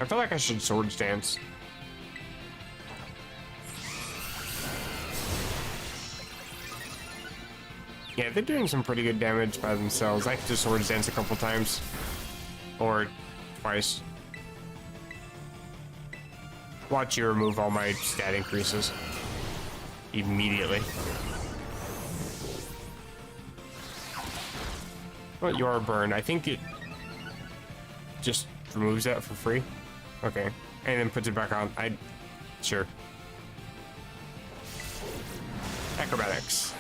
I feel like I should Swords Dance. Yeah, they're doing some pretty good damage by themselves. I could just Swords Dance a couple times. Or twice. Watch you remove all my stat increases. Immediately. Well, you are burned. I think it just removes that for free. Okay. And then puts it back on. Sure. Acrobatics.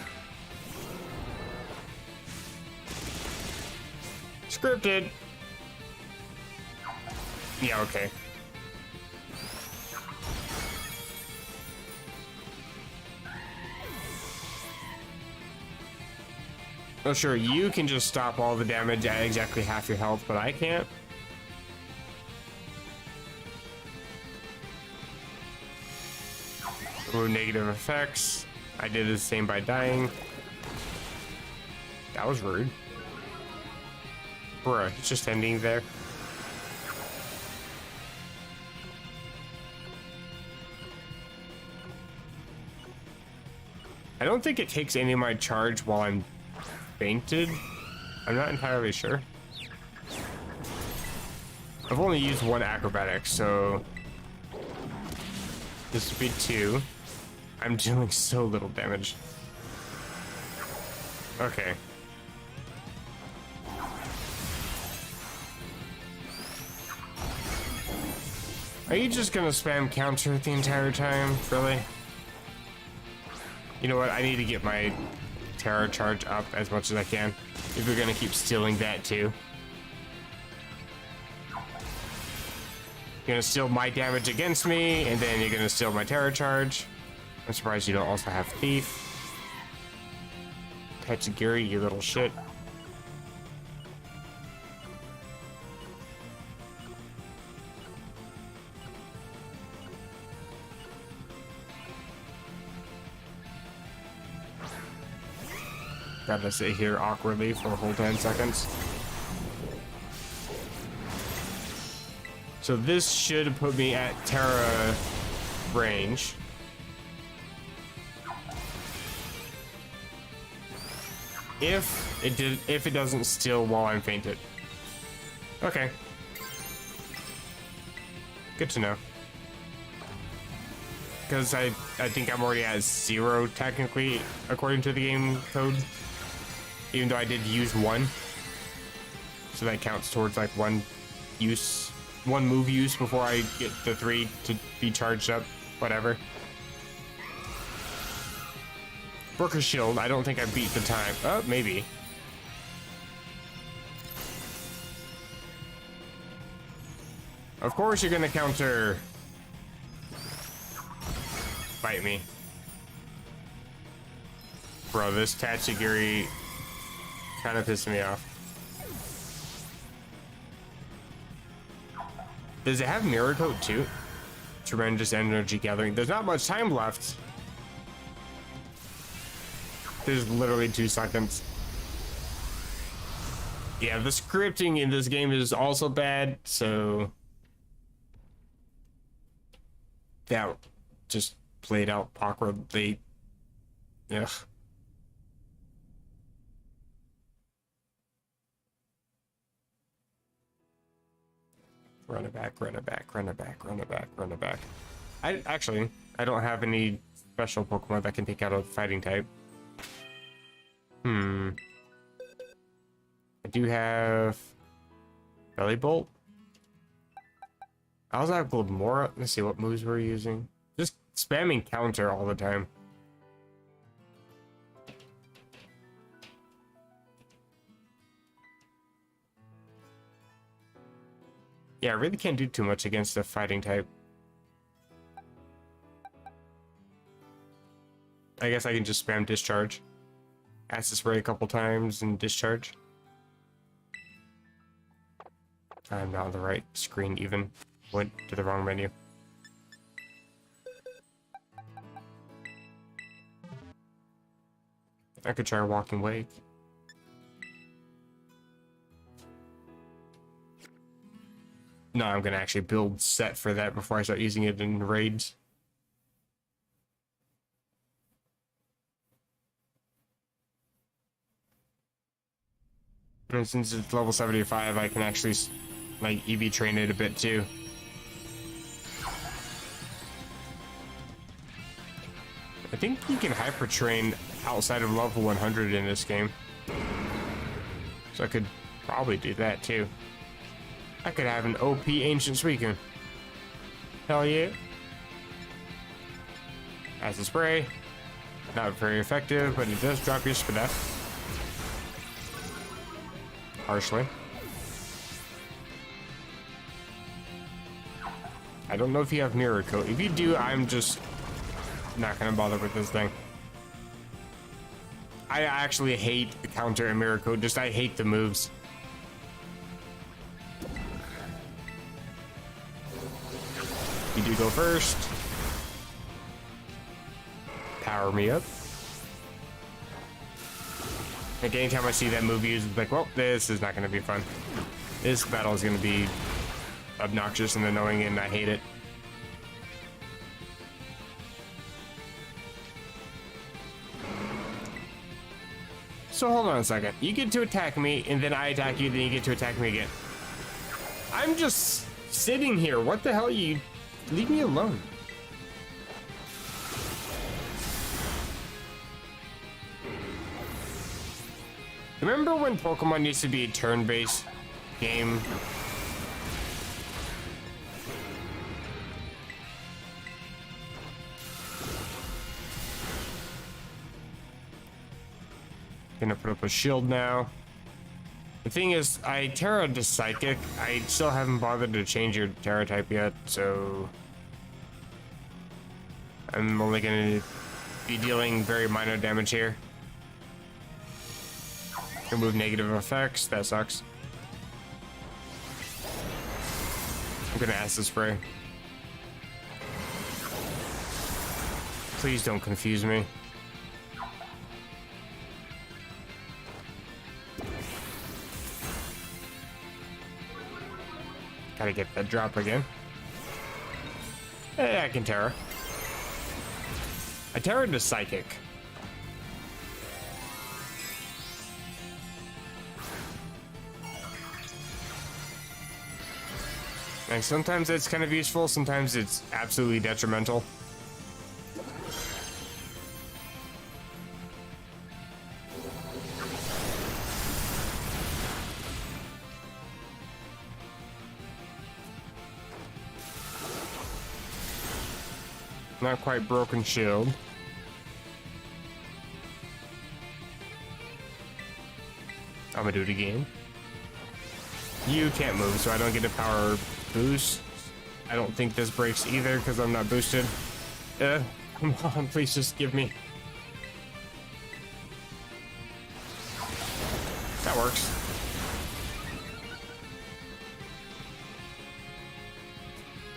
Scripted. Yeah, okay. Oh, sure, you can just stop all the damage at exactly half your health, but I can't. Remove negative effects. I did the same by dying. That was rude. Bruh, it's just ending there. I don't think it takes any of my charge while I'm fainted. I'm not entirely sure. I've only used one acrobatic, so this would be 2. I'm dealing so little damage. Okay. Are you just gonna spam counter the entire time? Really? You know what? I need to get my Tera charge up as much as I can. If you're gonna keep stealing that too. You're gonna steal my damage against me, and then you're gonna steal my Tera charge. I'm surprised you don't also have Thief. Tatsugiri, you little shit. Gotta sit here awkwardly for a whole 10 seconds. So this should put me at Tera range. If it doesn't steal while I'm fainted. Okay. Good to know. Because I think I'm already at 0 technically according to the game code. Even though I did use 1. So that counts towards like one move use before I get the 3 to be charged up. Whatever. Brooker's Shield, I don't think I beat the time. Oh, maybe. Of course you're gonna counter. Bite me. Bro, this Tatsugiri kind of pissed me off. Does it have Mirror Coat too? Tremendous energy gathering. There's not much time left. There's literally 2 seconds. Yeah, the scripting in this game is also bad, so that just played out awkwardly. Ugh. Run it back, run it back, run it back, run it back, run it back. I don't have any special Pokemon that can take out a fighting type. I do have Belly Bolt. I also have Glamora. Let's see what moves we're using. Just spamming counter all the time. Yeah, I really can't do too much against a fighting type. I guess I can just spam discharge. Acid spray a couple times and discharge. I'm not on the right screen even. Went to the wrong menu. I could try Walking Wake. No, I'm gonna actually build set for that before I start using it in raids. And since it's level 75, I can actually like EV train it a bit too. I think you can hyper train outside of level 100 in this game. So I could probably do that too. I could have an OP Ancient Suicune. Hell yeah. Acid Spray. Not very effective, but it does drop your Spadef. Harshly. I don't know if you have Mirror Coat. If you do, I'm just not gonna bother with this thing. I actually hate the counter and Mirror Coat. Just I hate the moves. You do go first. Power me up. Like anytime I see that move used, it's like, well, this is not going to be fun. This battle is going to be obnoxious and annoying, and I hate it. So hold on a second. You get to attack me, and then I attack you, then you get to attack me again. I'm just sitting here. What the hell are you? Leave me alone. Remember when Pokemon used to be a turn-based game? Gonna put up a shield now. The thing is, I Tera to Psychic. I still haven't bothered to change your Tera type yet, so I'm only gonna be dealing very minor damage here. Remove negative effects. That sucks. I'm gonna acid spray. Please don't confuse me. Gotta get that drop again. Hey, I can Tera. I Tera to Psychic. And sometimes it's kind of useful, sometimes it's absolutely detrimental. Not quite broken shield. I'm gonna do it again. You can't move, so I don't get a power boost. I don't think this breaks either because I'm not boosted. Come on, please just give me. That works.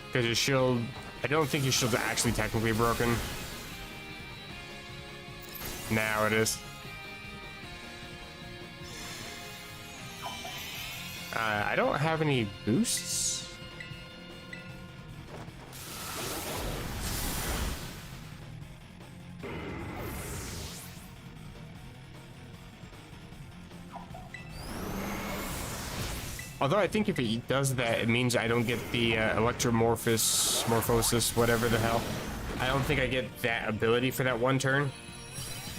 Because your shield, I don't think your shield's actually technically broken. Now it is. I don't have any boosts. Although I think if it does that, it means I don't get the morphosis, whatever the hell. I don't think I get that ability for that one turn.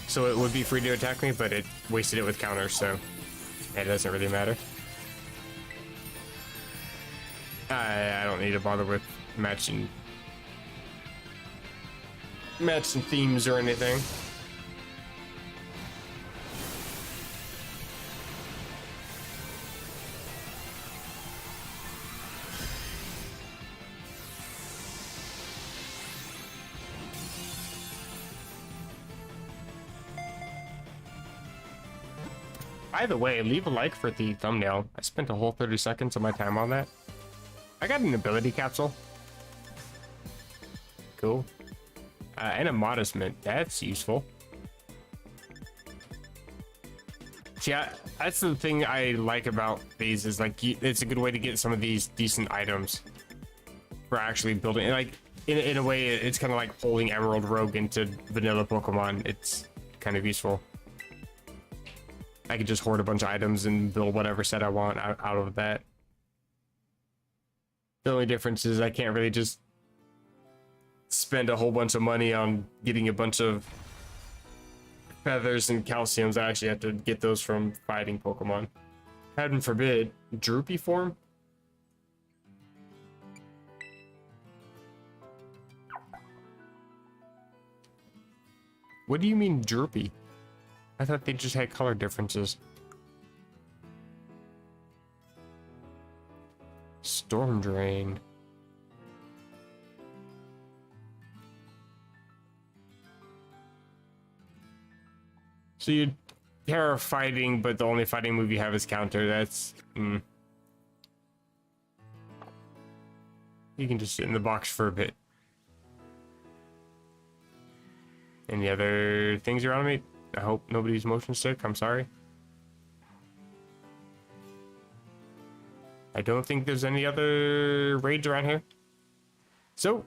So it would be free to attack me, but it wasted it with counters, so it doesn't really matter. I don't need to bother with matching themes or anything. By the way, leave a like for the thumbnail. I spent a whole 30 seconds of my time on that. I got an ability capsule. Cool. And a modest mint. That's useful. Yeah, that's the thing I like about these is like it's a good way to get some of these decent items for actually building. Like in a way, it's kind of like pulling Emerald Rogue into vanilla Pokemon. It's kind of useful. I could just hoard a bunch of items and build whatever set I want out of that. The only difference is I can't really just spend a whole bunch of money on getting a bunch of feathers and calciums. I actually have to get those from fighting Pokemon. Heaven forbid, droopy form? What do you mean droopy? I thought they just had color differences. Storm Drain. So you're Tera fighting, but the only fighting move you have is counter. That's... You can just sit in the box for a bit. Any other things around me? I hope nobody's motion sick. I'm sorry. I don't think there's any other raids around here. So,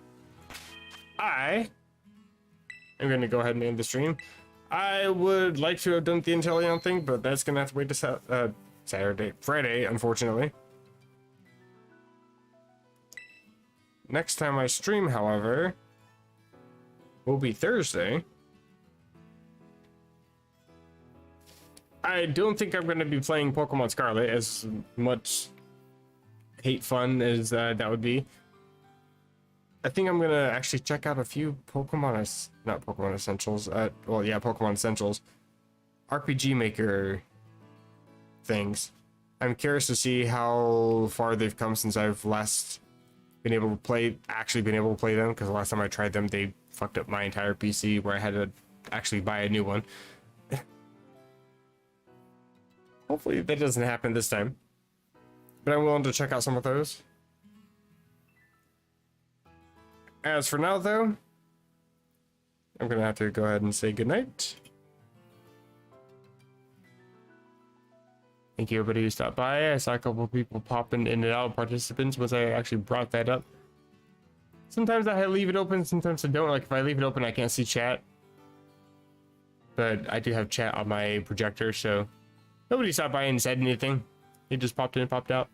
I am going to go ahead and end the stream. I would like to have done the Inteleon thing, but that's going to have to wait to Friday, unfortunately. Next time I stream, however, will be Thursday. I don't think I'm going to be playing Pokemon Scarlet as much hate fun as that would be. I think I'm going to actually check out a few Pokemon, not Pokemon Essentials. Well, yeah, Pokemon Essentials. RPG Maker things. I'm curious to see how far they've come since I've last been able to play them, because the last time I tried them, they fucked up my entire PC where I had to actually buy a new one. Hopefully that doesn't happen this time. But I'm willing to check out some of those. As for now, though, I'm gonna have to go ahead and say goodnight. Thank you, everybody who stopped by. I saw a couple of people popping in and out, participants, once I actually brought that up. Sometimes I leave it open, sometimes I don't. Like, if I leave it open, I can't see chat. But I do have chat on my projector, so nobody stopped by and said anything. It just popped in and popped out.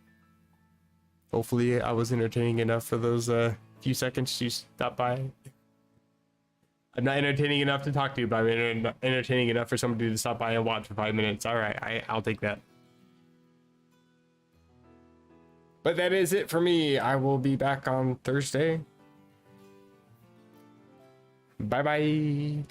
Hopefully, I was entertaining enough for those few seconds you stopped by. I'm not entertaining enough to talk to you, but I'm entertaining enough for somebody to stop by and watch for 5 minutes. All right, I'll take that. But that is it for me. I will be back on Thursday. Bye-bye.